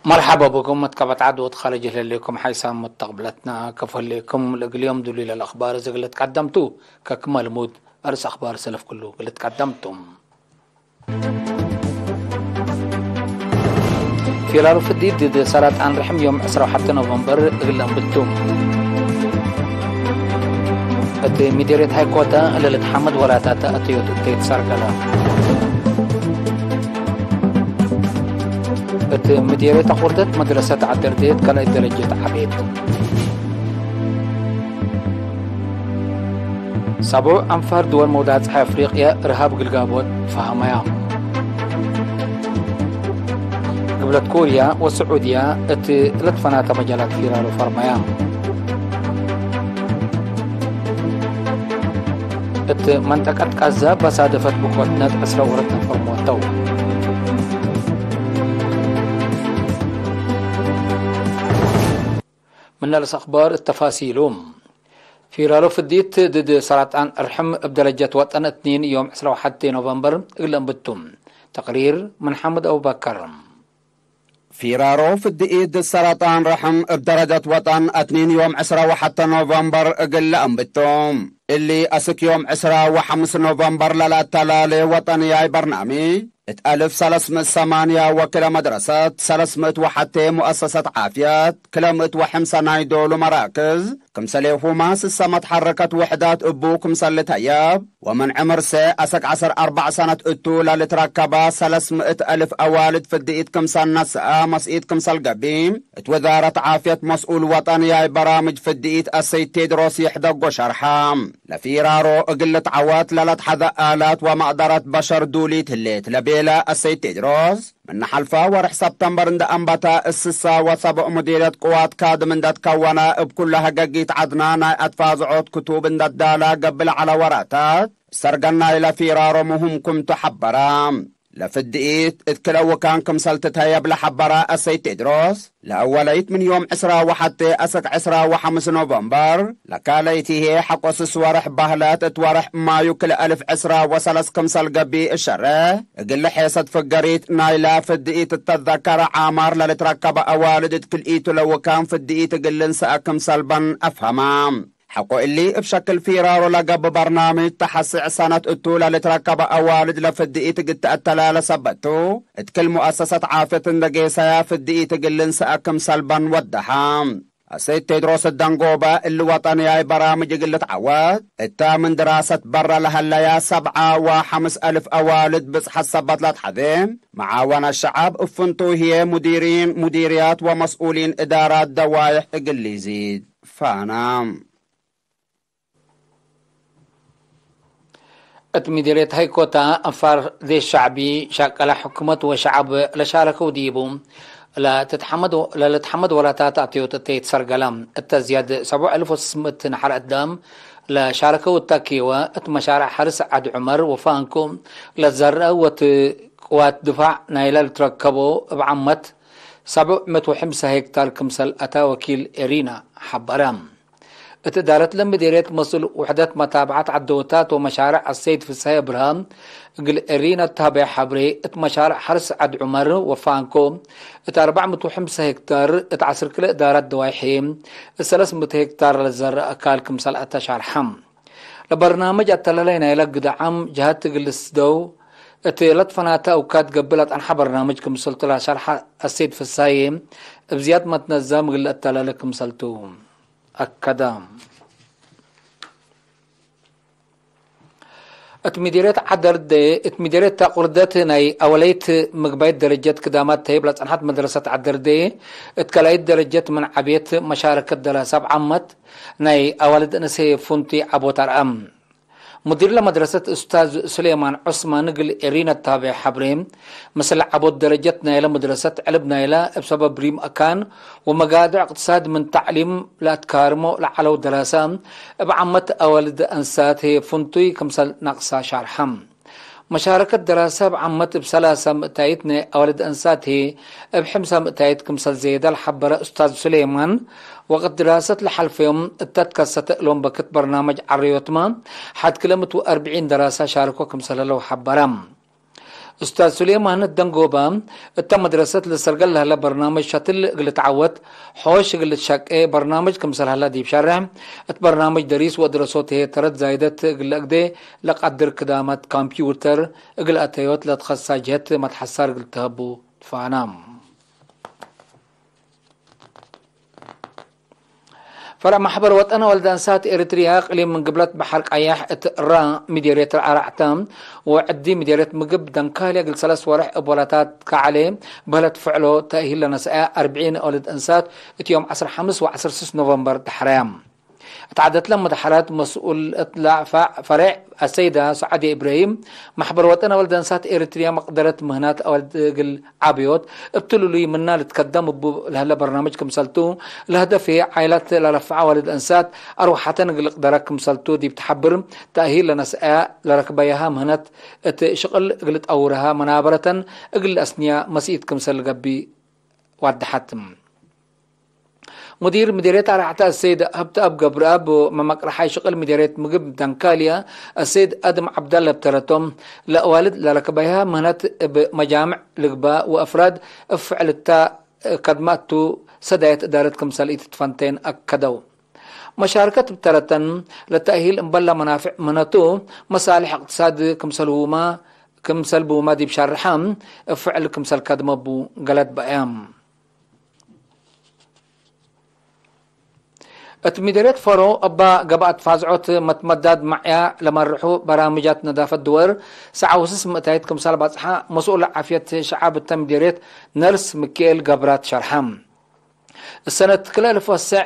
مرحبا بكم متكبت عدوة خارج لكم حيسام متقبلتنا كفل لكم اليوم دليل الأخبار إذا قلت قدمتوا ككمال مود أرس أخبار سلف كله قلت قدمتم في العرف الديد صارت عن رحم يوم 21 نوفمبر قلنا بتوم مديرية هاي كوتا اللي تحمد ولا تاتا أتيوت تيتسار كلام مديرية قردت مدرسة عدرديت كلا درجة عبيد سبع أنفار دول مودات أفريقيا إرهاب قلقابوت فهميا قبلت كوريا والسعودية لطفنات مجالات فيرار وفرميا منطقة غزة بصادفت بقوتنا أسرى ورتنا فرموتو من الأخبار التفاصيلهم في رالوف الديت ضد سرطان الرحم بدرجة وطن 2 يوم 21 نوفمبر إغلام بتم تقرير من حمد أبو بكر في رالوف الديت سرطان رحم بدرجة وطن 2 يوم 21 نوفمبر إغلام بتم اللي أسك يوم 25 نوفمبر للاتلالي وطني برنامج اتألف 308 وكلا مدرسة 301 مؤسسة عافيات كلمة وحمسة دول مراكز كمسليهما سسمت حركت وحدات أبو كمسل تياب ومن عمر أسك 4 سنة أتولى لتركبا 300 ألف أوالد في الدقيت كمسل نساء مسئيت كمسل قبيم اتوزارة عافية مسؤول وطني برامج في الدقيت السيد تيدروس يحدق وشرحام لفيرارو قلت عوات للت حذا آلات ومقدرة بشر دولي تليت لبيلا السيد تيدروس من حلفا ورح سبتمبر اند أنبتا السسا وسبع مديرية قوات كادم اند تكونا بكلها قاقيت عدنانا أتفازعوت كتوب اند الدالا قبل على وراتات سرقنا إلى فيرارو مهمكم تحبرام لفدئيت اذكلوا كان كمسلتتها يبلا حبرا السيد تيدروس لأوليت من يوم 21 أسك 25 نوفمبر لكاليتي حقوس سوارح بهلات اتوارح ما يكل 1000 وسلس كمسل قبي الشره قل حيصد فقريت نايلا فدئيت التذكر عامر للتركب أوالد كلئيت لو كان فدئيت قل نسأ كمسل بن أفهمام حقو اللي بشكل فيرارو لقب برنامج تحسع سنة التولى لتركب أوالد لفدئيت قد التلالة سبتو اتكل مؤسسة عافية لقيسايا فدئيت قل نسأ كمسل بن ودحام السيد تيدروس الدنقوبة اللي وطني برامج قلت عواد اتا من دراسة برا لهالليا 7 ألف أوالد بس حسبت لتحذين معاون الشعب افنتو هي مديريات ومسؤولين إدارات دوايح اقل يزيد فانام مديرية هايكوتا أنفار ذي الشعبي شكل حكومة وشعب لشاركوا ديبهم لا تتحمد ولا تعطيو تيتسر قلم التزياد 7600 نحر قدام لا شاركوا التاكيوة مشارع حرس عد عمر وفانكم للزرع وقوات دفاع نايلة تركبوا بعمت 705 هكتار كمسل أتا وكيل إرينا حبرام اتدارت لمديرية مسؤول وحدات متابعة عدوتات ومشاريع السيد في الساي إبراهيم قل إرينا تابع حبري مشاريع حرس عد عمر وفانكو 405 هكتار اتعسر كل إدارات دوايحيم 300 هكتار للزر أكال كمسال أتشار حم لبرنامج التلالين يلقى دعم جهات قلس دو لطفناتا أوكاد قبلت عن برنامج كمسلت لها شرح السيد في الساي بزياد ما تنظم قل التلالة كمسلتو أكدام اتمديريت عدرد اتمديريت قردت ناي اوليت مقبايت درجات كدامات تيبلت انحت مدرسة عدرد اتكلايت درجات من عبيت مشاركة دراسة بعمت ناي اولد نسي فنتي ابو ترأم مدير لمدرسة أستاذ سليمان عثمان قل إرينا التابع حبريم مثل عبود درجتنا إلى مدرسة علبنا إلى بسبب ريم أكان ومقادع اقتصاد من تعليم لا تكارمو لعلو دراسة بعمت أولد أنسات هي فنتوي كمسل نقصة شارحم مشاركة دراسة بعمت بسلاسة متايتنا أولد أنسات هي بحمسة متايت كمسل زيادة الحبرة أستاذ سليمان وقت دراسة لحلفهم التتكسة لهم بكت برنامج عريوتما حد كلمة 40 دراسة شاركوا كمسل لو حبرم أستاذ سليمان الدنقوبة التم مدرسة للسرقل هلا برنامج شاتل قل تعود حوش قل شك برنامج كمثل هلا دي بشرح برنامج دريس ودراسات هي ترد زايدت قل أقدي لقدر كدامات كمبيوتر قل أتيوت لتخصص جهت ما تحسر قل تهبو فانام فرع محبر وطن والدانسات إريتريا قليل من قبلت بحر قياح را مديرية العراعتام وعدي مديرية مقب دنكاليا قل 3 ورح أبولاتات كعلي بلد فعلو تأهيل لنساء 40 أولد أنسات يوم 15 و 16 نوفمبر تحرام تعدت لهم مدحرات مسؤول اطلاع فرع السيدة سعادة إبراهيم محبر وطن والدانسات إريتريا مقدرة مهنات أولد عابيوت ابتلوا لي منا لتقدم لهلا برنامج كمسلتو الهدف هي عائلات لرفع والد أنسات أروحة قدرك كمسلتو دي بتحبر تأهيل لنساء لركبيها مهنات شغل قلت أورها منابرة قل أسنيا مسيد كمسل قبي وردحتم مدير مديرية عراعتا السيد هبت أب قبراب وممك رح يشغل مديرية مقب دنكاليا السيد أدم عبد الله بترتم لأوالد لركبيها مهنات بمجامع لقباء وأفراد فعلتا قدماتو سداية إدارة كمسالية تفنتين أكدو مشاركة بترتن لتأهيل مبلا منافع مناتو مصالح اقتصاد كمسل بوما دي بشرحام فعل كمسل كدم بو قلت بأيام اتمدرت فرو أبا قبعت فازعوت متمدد معيا لما رحو برامجات نظافة دور ساعة وسس متايت كمسال باصحة مسؤول عافية شعب التمديريت نرس مكيل قبرات شرحام السنة كلا الفوسع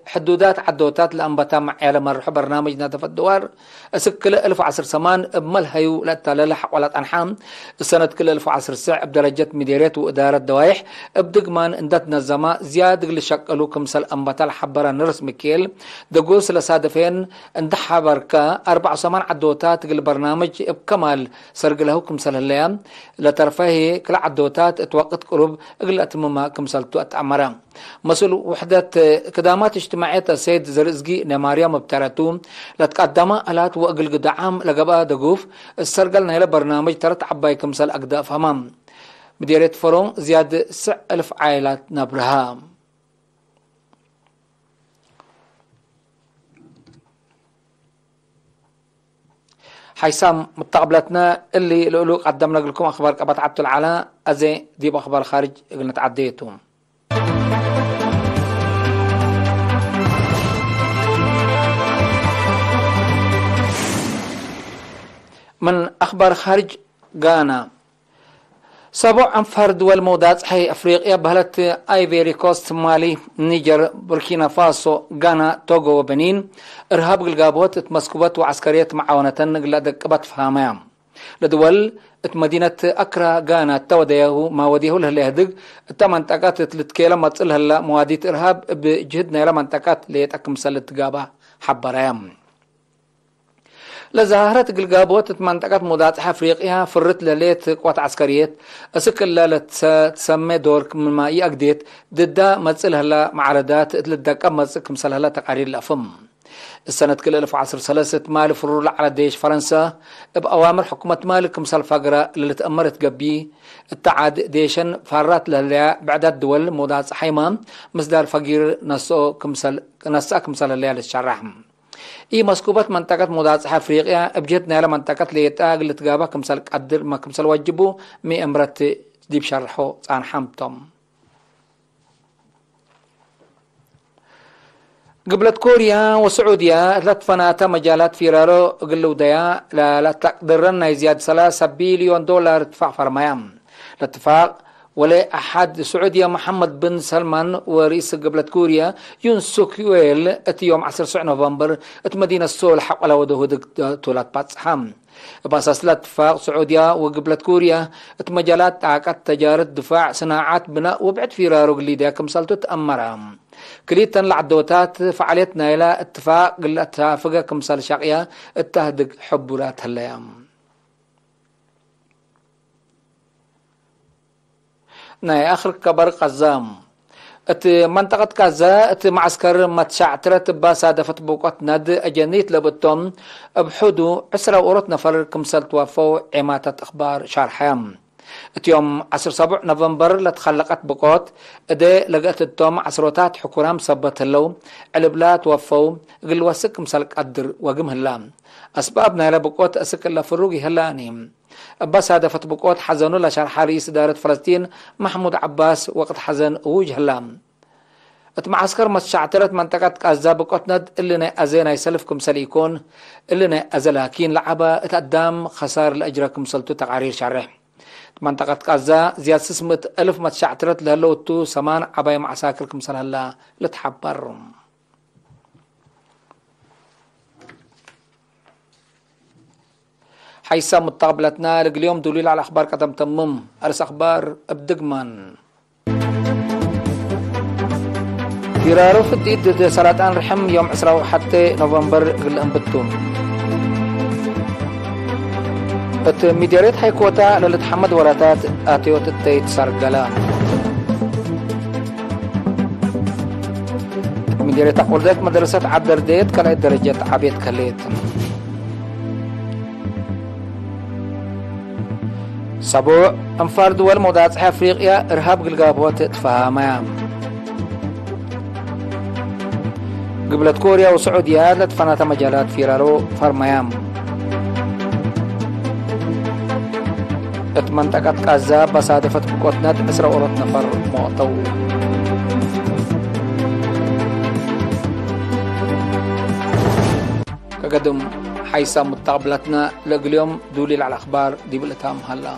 حدودات عدوتات لأنبتا معي لما رحو برنامج نظافة الدوار أسكل 1010 سمان بملهيو لا تلالح ولا تنحام السنة كلا 1010 ساعة بدرجة مديرية وإدارة دوايح بدقمان اندتنا الزما زيادة لشكلو كمسال أنبتا الحبرة نرس مكيل دقوس لصادفين اندحا بركا 4 سمان عدوتات البرنامج بكمال سرق له كمسال الليام لترفاهي كلا عدوتات اتوقت قلوب اقل اتمما كمسال تؤتعمران مسؤول وحدة خدمات اجتماعية السيد زرزقي نماريا مبترتو لتقدم ألات وأقل قدعام لقبا دقوف السرقل نيلا برنامج ترت عباي كمسال أقدا فهمام مديرية فرون زيادة 1000 عائلات نبرها حيسام متقبلتنا اللي لقلو قدمنا لكم أخبار قبات عبد العلا أزي دي بأخبار خارج قلنا تعديتهم من أخبار خارج غانا سبع أنفار دول مودات حي أفريقيا بهلت آيفيري كوست مالي نيجر بوركينا فاسو غانا توغو وبنين إرهاب قلقابوت اتمسكوبات وعسكريات معاونة قلقبت فهاميام لدول مدينة أكرا غانا توديه ما وديه لها لهدق التمنطقات تلتكيلا ما تصلها لها مواديت إرهاب بجهدنا إلى منطقات ليتأكم سلت قابا حبرايام لظاهرة قلقابوت منطقة مودات أفريقيا فرت لليت قوات عسكريات أسكل تسمى دور ما يأقديت ضد متصلها لا معارضات تلدك أما مسلها لا تقارير الأفم السنة كل 1013 مال فرور على ديش فرنسا بأوامر حكومة مالك مسال فقرة اللي تأمرت قبي التعاد ديشن فارات لها بعدات دول مودات حيمان مصدر فقير نسا كمسال اللي للشرح اي مسكوبات منطقة مودات أفريقيا بجهتنا على منطقة ليتاق اللي تقابا كمسال قدر ما كمسال واجبو مي امرت ديب شرحو عن حمتم قبلت كوريا وسعوديا ثلاث فناتا مجالات فيرارو قلو ديا لا تقدرن زياد 3 بليون دولار اتفاق فرميام الاتفاق ولا أحد سعودية محمد بن سلمان ورئيس قبلة كوريا يون سوك يويل يوم 10 نوفمبر مدينة سول حق على وده تولات باتسحام بأساس الاتفاق سعودية وقبلة كوريا مجالات عقد تجارة دفاع صناعات بناء وبعد فيرارو قلي ديا كمسالتو تأمرام كليتا العدوتات فعاليتنا إلى اتفاق قلتها فقا كمسال شاقية التهدق حبولات هالأيام ناي آخر كبر قزام منطقة كازا معسكر متشعترت بصادفت بوقت ند أجنيت لبتم بحدو 10 نفر كمسل توفوا عماتة أخبار شارحام يوم 17 نوفمبر لتخلقت بقوت اده لقيت التوم عصروتات حكورام صبت اللو علبلا توفوا قلوسك مسلك قدر وقم هلام أسبابنا لبقوت أسك اللفروقي هلاني بس هذا فتبقوت حزنوا لشرح رئيس إدارة فلسطين محمود عباس وقت حزن وجه هلام اتمعسكر متشعترت منطقة كازا بقوت ند اللي أزينا يسلفكم سليكون اللي أزلاكين لعبة اتقدام خسار الأجركم سلطو تقارير شرح منطقة كازا زياد 600,000 متشعترت لهلوتو سمان عباية معساكر كمسال هلا لتحبر حيث متقابلتنا اليوم دليل على أخبار قدم تمم أرس أخبار أبدقمان فرارو في الديد سرطان رحم يوم 21 نوفمبر قل أنبتون مديريت حيكوتا للتحمد وراتات آتيوت التيت سرقلا مديريت أقول ذلك مدرسة عبدر ديت كلا درجة عبيد كليت سبوع أنفار دول مودات أفريقيا إرهاب قلقابوت تفاهمام قبلت كوريا وسعودية لتفنات مجالات فيرارو فرميام منطقة كازا بصادفة بقوتنا 10 نفر موتوا كقدم حيث متقابلتنا لقليوم دوليل على الأخبار دي بالتام هلا